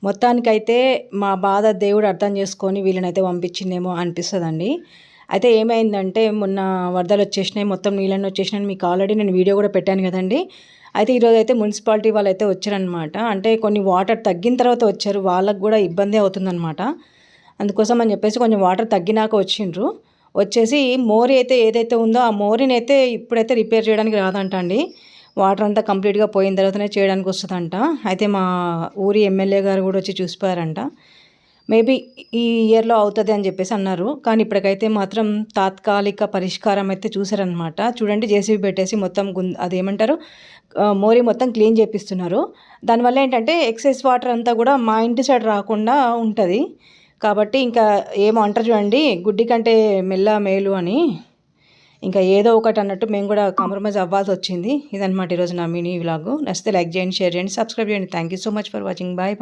మొత్తానికైతే మా బాధ దేవుడు అర్థం చేసుకొని వీళ్ళనైతే పంపించిందేమో అనిపిస్తుందండి. అయితే ఏమైందంటే మొన్న వరదలు వచ్చేసినాయి, మొత్తం నీళ్ళన్నీ వచ్చేసినాయి. మీకు ఆల్రెడీ నేను వీడియో కూడా పెట్టాను కదండి. అయితే ఈరోజు అయితే మున్సిపాలిటీ వాళ్ళు అయితే వచ్చారనమాట. అంటే కొన్ని వాటర్ తగ్గిన తర్వాత వచ్చారు, వాళ్ళకు కూడా ఇబ్బంది అవుతుందన్నమాట. అందుకోసం అని చెప్పేసి కొంచెం వాటర్ తగ్గినాక వచ్చిండ్రు. వచ్చేసి మోరీ అయితే ఏదైతే ఉందో ఆ మోరీని అయితే ఇప్పుడైతే రిపేర్ చేయడానికి రాదంట అండి. వాటర్ అంతా కంప్లీట్గా పోయిన తర్వాతనే చేయడానికి వస్తుందంట. అయితే మా ఊరి ఎమ్మెల్యే గారు కూడా వచ్చి చూసిపోయారంట. మేబీ ఈ ఇయర్లో అవుతుంది అని చెప్పేసి అన్నారు. కానీ ఇప్పటికైతే మాత్రం తాత్కాలిక పరిష్కారం అయితే చూసారనమాట. చూడండి, జేసీబీ పెట్టేసి మొత్తం అదేమంటారు మోరీ మొత్తం క్లీన్ చేపిస్తున్నారు. దానివల్ల ఏంటంటే ఎక్సెస్ వాటర్ అంతా కూడా మా ఇంటి సైడ్ రాకుండా ఉంటుంది. కాబట్టి ఇంకా ఏమో అంటారు చూడండి, గుడ్డి కంటే మెల్ల మేలు అని. ఇంకా ఏదో ఒకటి అన్నట్టు మేము కూడా కాంప్రమైజ్ అవ్వాల్సి వచ్చింది. ఇదనమాట ఈరోజు నా మినీ వ్లాగ్. నచ్చితే లైక్ చేయండి, షేర్ చేయండి, సబ్స్క్రైబ్ చేయండి. Thank you so much for watching. Bye.